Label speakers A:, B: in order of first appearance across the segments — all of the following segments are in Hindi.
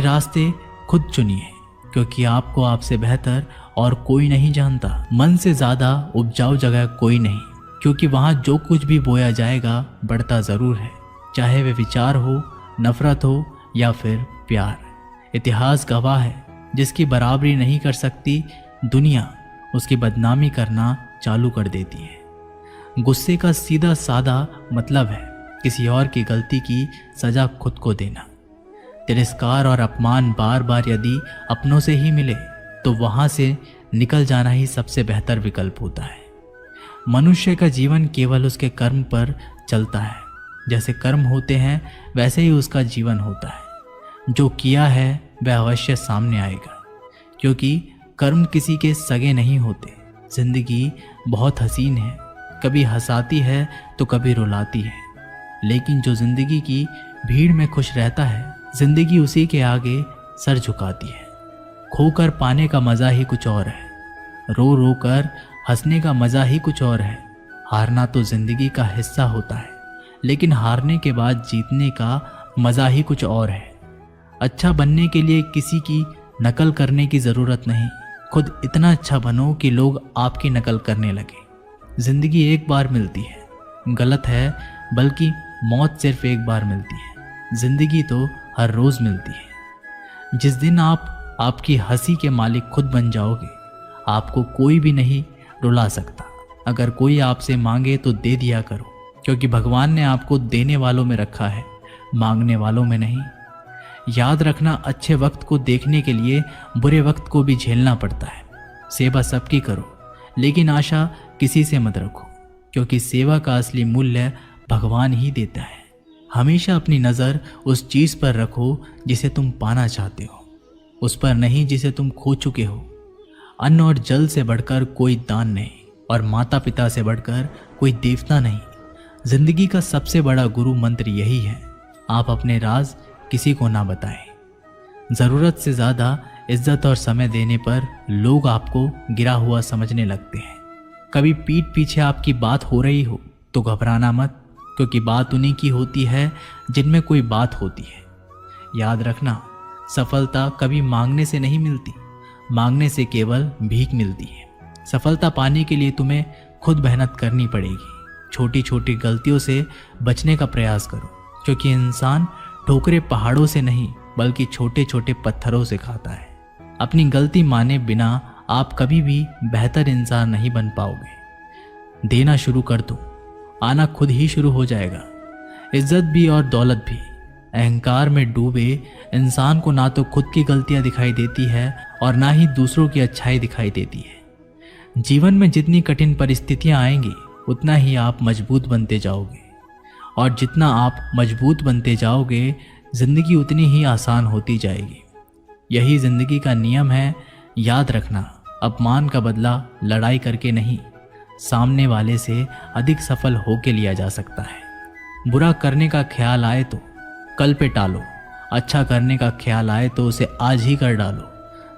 A: रास्ते खुद चुनिए, क्योंकि आपको आपसे बेहतर और कोई नहीं जानता। मन से ज़्यादा उपजाऊ जगह कोई नहीं, क्योंकि वहाँ जो कुछ भी बोया जाएगा बढ़ता ज़रूर है, चाहे वे विचार हो, नफरत हो या फिर प्यार। इतिहास गवाह है, जिसकी बराबरी नहीं कर सकती दुनिया, उसकी बदनामी करना चालू कर देती है। गुस्से का सीधा सादा मतलब है किसी और की गलती की सजा खुद को देना। तिरस्कार और अपमान बार बार यदि अपनों से ही मिले तो वहाँ से निकल जाना ही सबसे बेहतर विकल्प होता है। मनुष्य का जीवन केवल उसके कर्म पर चलता है। जैसे कर्म होते हैं वैसे ही उसका जीवन होता है। जो किया है वह अवश्य सामने आएगा, क्योंकि कर्म किसी के सगे नहीं होते। जिंदगी बहुत हसीन है, कभी हंसाती है तो कभी रुलाती है, लेकिन जो जिंदगी की भीड़ में खुश रहता है, जिंदगी उसी के आगे सर झुकाती है। खोकर पाने का मज़ा ही कुछ और है, रो रो कर हंसने का मज़ा ही कुछ और है। हारना तो जिंदगी का हिस्सा होता है, लेकिन हारने के बाद जीतने का मज़ा ही कुछ और है। अच्छा बनने के लिए किसी की नकल करने की ज़रूरत नहीं, खुद इतना अच्छा बनो कि लोग आपकी नकल करने लगे। ज़िंदगी एक बार मिलती है, गलत है, बल्कि मौत सिर्फ एक बार मिलती है। ज़िंदगी तो हर रोज़ मिलती है। जिस दिन आप आपकी हंसी के मालिक खुद बन जाओगे, आपको कोई भी नहीं रुला सकता। अगर कोई आपसे मांगे तो दे दिया करो, क्योंकि भगवान ने आपको देने वालों में रखा है, मांगने वालों में नहीं। याद रखना, अच्छे वक्त को देखने के लिए बुरे वक्त को भी झेलना पड़ता है। सेवा सबकी करो, लेकिन आशा किसी से मत रखो, क्योंकि सेवा का असली मूल्य भगवान ही देता है। हमेशा अपनी नज़र उस चीज़ पर रखो जिसे तुम पाना चाहते हो, उस पर नहीं जिसे तुम खो चुके हो। अन्न और जल से बढ़कर कोई दान नहीं, और माता पिता से बढ़कर कोई देवता नहीं। जिंदगी का सबसे बड़ा गुरु मंत्र यही है, आप अपने राज किसी को ना बताएं। ज़रूरत से ज़्यादा इज्जत और समय देने पर लोग आपको गिरा हुआ समझने लगते हैं। कभी पीठ पीछे आपकी बात हो रही हो तो घबराना मत, क्योंकि बात उन्हीं की होती है जिनमें कोई बात होती है। याद रखना, सफलता कभी मांगने से नहीं मिलती, मांगने से केवल भीख मिलती है। सफलता पाने के लिए तुम्हें खुद मेहनत करनी पड़ेगी। छोटी छोटी गलतियों से बचने का प्रयास करो, क्योंकि इंसान ठोकरे पहाड़ों से नहीं बल्कि छोटे छोटे पत्थरों से खाता है। अपनी गलती माने बिना आप कभी भी बेहतर इंसान नहीं बन पाओगे। देना शुरू कर दो, आना खुद ही शुरू हो जाएगा। इज्जत भी और दौलत भी। अहंकार में डूबे इंसान को ना तो खुद की गलतियां दिखाई देती है और ना ही दूसरों की अच्छाई दिखाई देती है। जीवन में जितनी कठिन परिस्थितियां आएंगी उतना ही आप मजबूत बनते जाओगे, और जितना आप मजबूत बनते जाओगे जिंदगी उतनी ही आसान होती जाएगी। यही जिंदगी का नियम है। याद रखना, अपमान का बदला लड़ाई करके नहीं, सामने वाले से अधिक सफल होके लिया जा सकता है। बुरा करने का ख्याल आए तो कल पे टालो, अच्छा करने का ख्याल आए तो उसे आज ही कर डालो।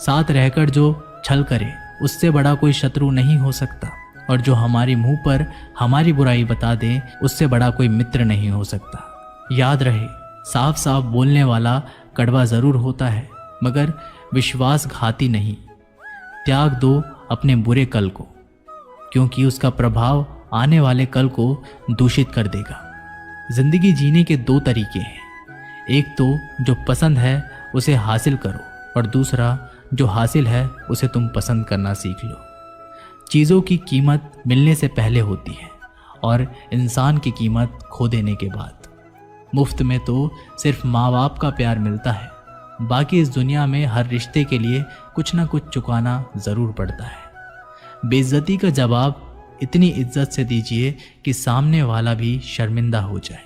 A: साथ रहकर जो छल करे उससे बड़ा कोई शत्रु नहीं हो सकता, और जो हमारे मुंह पर हमारी बुराई बता दे उससे बड़ा कोई मित्र नहीं हो सकता। याद रहे, साफ साफ बोलने वाला कड़वा ज़रूर होता है, मगर विश्वासघाती नहीं। त्याग दो अपने बुरे कल को, क्योंकि उसका प्रभाव आने वाले कल को दूषित कर देगा। जिंदगी जीने के दो तरीके हैं, एक तो जो पसंद है उसे हासिल करो, और दूसरा जो हासिल है उसे तुम पसंद करना सीख लो। चीज़ों की कीमत मिलने से पहले होती है, और इंसान की कीमत खो देने के बाद। मुफ्त में तो सिर्फ माँ बाप का प्यार मिलता है, बाकी इस दुनिया में हर रिश्ते के लिए कुछ ना कुछ चुकाना ज़रूर पड़ता है। बेइज्जती का जवाब इतनी इज्जत से दीजिए कि सामने वाला भी शर्मिंदा हो जाए।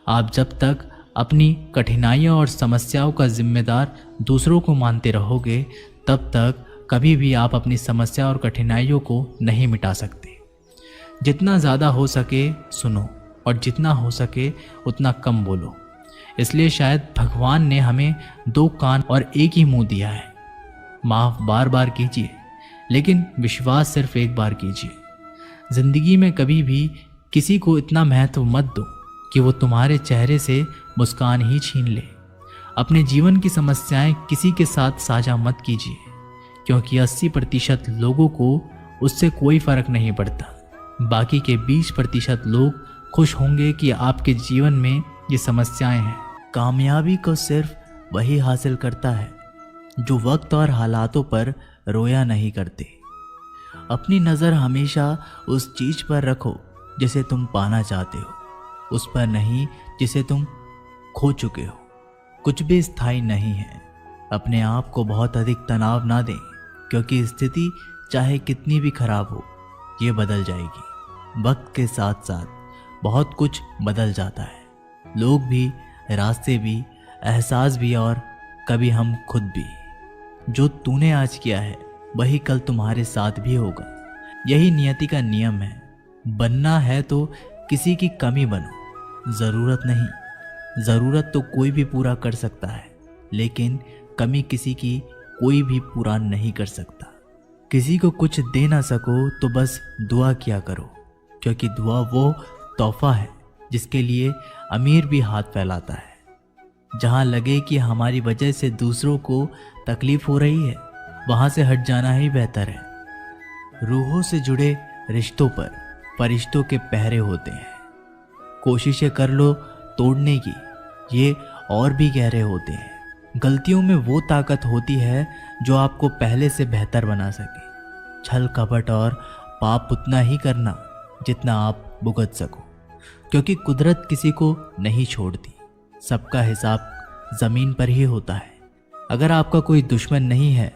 A: आप जब तक अपनी कठिनाइयों और समस्याओं का जिम्मेदार दूसरों को मानते रहोगे, तब तक कभी भी आप अपनी समस्या और कठिनाइयों को नहीं मिटा सकते। जितना ज़्यादा हो सके सुनो, और जितना हो सके उतना कम बोलो। इसलिए शायद भगवान ने हमें दो कान और एक ही मुंह दिया है। माफ़ बार बार कीजिए, लेकिन विश्वास सिर्फ एक बार कीजिए। ज़िंदगी में कभी भी किसी को इतना महत्व मत दो कि वो तुम्हारे चेहरे से मुस्कान ही छीन ले। अपने जीवन की समस्याएं किसी के साथ साझा मत कीजिए, क्योंकि 80% लोगों को उससे कोई फर्क नहीं पड़ता। बाकी के 20% लोग खुश होंगे कि आपके जीवन में ये समस्याएं हैं। कामयाबी को सिर्फ वही हासिल करता है जो वक्त और हालातों पर रोया नहीं करते। अपनी नज़र हमेशा उस चीज पर रखो जिसे तुम पाना चाहते हो, उस पर नहीं जिसे तुम खो चुके हो। कुछ भी स्थायी नहीं है। अपने आप को बहुत अधिक तनाव ना दें, क्योंकि स्थिति चाहे कितनी भी खराब हो, ये बदल जाएगी। वक्त के साथ साथ बहुत कुछ बदल जाता है, लोग भी, रास्ते भी, एहसास भी और कभी हम खुद भी। जो तूने आज किया है वही कल तुम्हारे साथ भी होगा। यही नियति का नियम है। बनना है तो किसी की कमी बनो, ज़रूरत नहीं। ज़रूरत तो कोई भी पूरा कर सकता है, लेकिन कमी किसी की कोई भी पूरा नहीं कर सकता। किसी को कुछ दे ना सको तो बस दुआ किया करो, क्योंकि दुआ वो तोहफा है जिसके लिए अमीर भी हाथ फैलाता है। जहाँ लगे कि हमारी वजह से दूसरों को तकलीफ हो रही है, वहाँ से हट जाना ही बेहतर है। रूहों से जुड़े रिश्तों पर फरिश्तों के पहरे होते हैं। कोशिशें कर लो तोड़ने की, ये और भी गहरे होते हैं। गलतियों में वो ताकत होती है जो आपको पहले से बेहतर बना सके। छल कपट और पाप उतना ही करना जितना आप भुगत सको, क्योंकि कुदरत किसी को नहीं छोड़ती। सबका हिसाब ज़मीन पर ही होता है। अगर आपका कोई दुश्मन नहीं है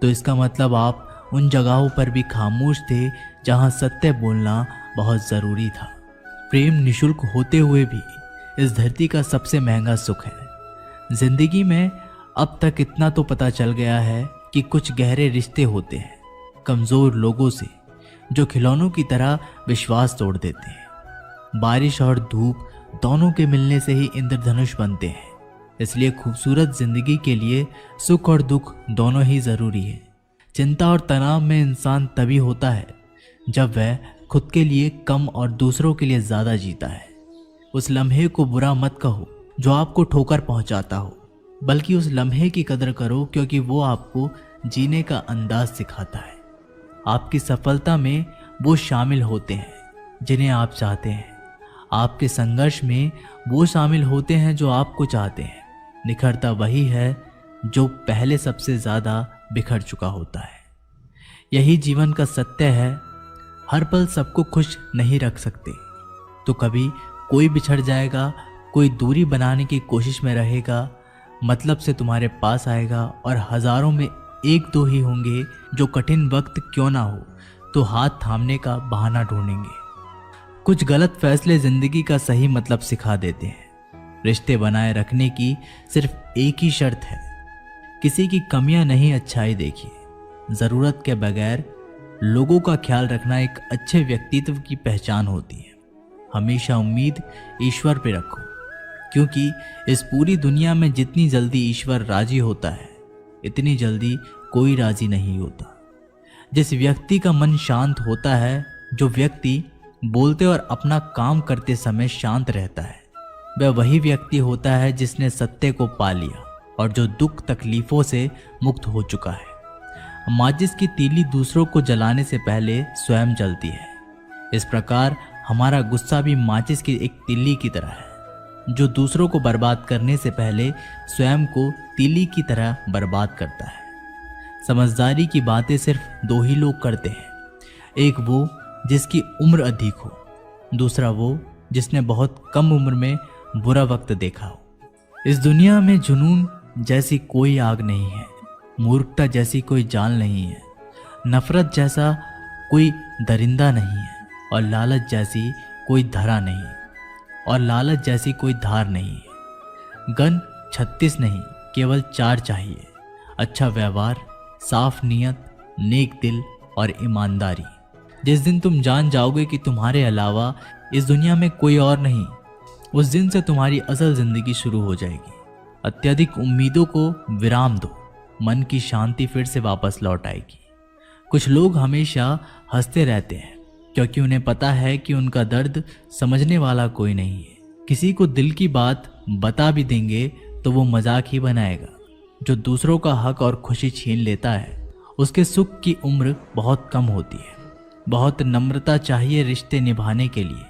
A: तो इसका मतलब आप उन जगहों पर भी खामोश थे जहां सत्य बोलना बहुत ज़रूरी था। प्रेम निशुल्क होते हुए भी इस धरती का सबसे महंगा सुख है। जिंदगी में अब तक इतना तो पता चल गया है कि कुछ गहरे रिश्ते होते हैं कमज़ोर लोगों से, जो खिलौनों की तरह विश्वास तोड़ देते हैं। बारिश और धूप दोनों के मिलने से ही इंद्रधनुष बनते हैं। इसलिए खूबसूरत जिंदगी के लिए सुख और दुख दोनों ही ज़रूरी है। चिंता और तनाव में इंसान तभी होता है जब वह खुद के लिए कम और दूसरों के लिए ज़्यादा जीता है। उस लम्हे को बुरा मत कहो जो आपको ठोकर पहुंचाता हो, बल्कि उस लम्हे की कदर करो, क्योंकि वो आपको जीने का अंदाज सिखाता है। आपकी सफलता में वो शामिल होते हैं जिन्हें आप चाहते हैं। आपके संघर्ष में वो शामिल होते हैं जो आपको चाहते हैं। निखरता वही है जो पहले सबसे ज़्यादा बिखर चुका होता है। यही जीवन का सत्य है। हर पल सबको खुश नहीं रख सकते, तो कभी कोई बिछड़ जाएगा, कोई दूरी बनाने की कोशिश में रहेगा, मतलब से तुम्हारे पास आएगा, और हजारों में एक दो ही होंगे जो कठिन वक्त क्यों ना हो तो हाथ थामने का बहाना ढूंढेंगे। कुछ गलत फैसले जिंदगी का सही मतलब सिखा देते हैं। रिश्ते बनाए रखने की सिर्फ एक ही शर्त है, किसी की कमियां नहीं, अच्छाई देखिए। ज़रूरत के बगैर लोगों का ख्याल रखना एक अच्छे व्यक्तित्व की पहचान होती है। हमेशा उम्मीद ईश्वर पे रखो, क्योंकि इस पूरी दुनिया में जितनी जल्दी ईश्वर राजी होता है, इतनी जल्दी कोई राजी नहीं होता। जिस व्यक्ति का मन शांत होता है, जो व्यक्ति बोलते और अपना काम करते समय शांत रहता है, वह वही व्यक्ति होता है जिसने सत्य को पा लिया और जो दुख तकलीफों से मुक्त हो चुका है। माचिस की तीली दूसरों को जलाने से पहले स्वयं जलती है। इस प्रकार हमारा गुस्सा भी माचिस की एक तीली की तरह है, जो दूसरों को बर्बाद करने से पहले स्वयं को तीली की तरह बर्बाद करता है। समझदारी की बातें सिर्फ दो ही लोग करते हैं, एक वो जिसकी उम्र अधिक हो, दूसरा वो जिसने बहुत कम उम्र में बुरा वक्त देखा हो। इस दुनिया में जुनून जैसी कोई आग नहीं है, मूर्खता जैसी कोई जाल नहीं है, नफरत जैसा कोई दरिंदा नहीं है, और लालच जैसी कोई धार नहीं है। गन 36 नहीं, केवल 4 चाहिए। अच्छा व्यवहार, साफ नियत, नेक दिल और ईमानदारी। जिस दिन तुम जान जाओगे कि तुम्हारे अलावा इस दुनिया में कोई और नहीं, उस दिन से तुम्हारी असल जिंदगी शुरू हो जाएगी। अत्यधिक उम्मीदों को विराम दो, मन की शांति फिर से वापस लौट आएगी। कुछ लोग हमेशा हंसते रहते हैं क्योंकि उन्हें पता है कि उनका दर्द समझने वाला कोई नहीं है। किसी को दिल की बात बता भी देंगे तो वो मजाक ही बनाएगा। जो दूसरों का हक और खुशी छीन लेता है उसके सुख की उम्र बहुत कम होती है। बहुत नम्रता चाहिए रिश्ते निभाने के लिए।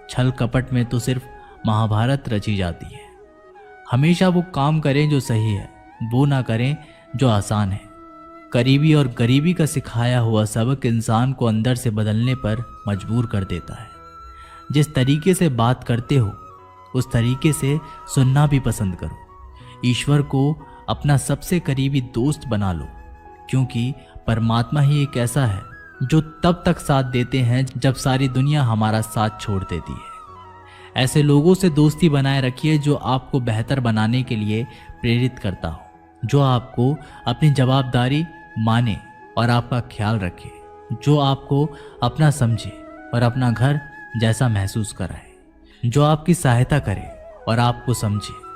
A: छल कपट में तो सिर्फ महाभारत रची जाती है। हमेशा वो काम करें जो सही है, वो ना करें जो आसान है। करीबी और गरीबी का सिखाया हुआ सबक इंसान को अंदर से बदलने पर मजबूर कर देता है। जिस तरीके से बात करते हो उस तरीके से सुनना भी पसंद करो। ईश्वर को अपना सबसे करीबी दोस्त बना लो, क्योंकि परमात्मा ही एक ऐसा है जो तब तक साथ देते हैं जब सारी दुनिया हमारा साथ छोड़ देती है। ऐसे लोगों से दोस्ती बनाए रखिए जो आपको बेहतर बनाने के लिए प्रेरित करता हो, जो आपको अपनी जवाबदारी माने और आपका ख्याल रखे, जो आपको अपना समझे और अपना घर जैसा महसूस कराए, जो आपकी सहायता करे और आपको समझे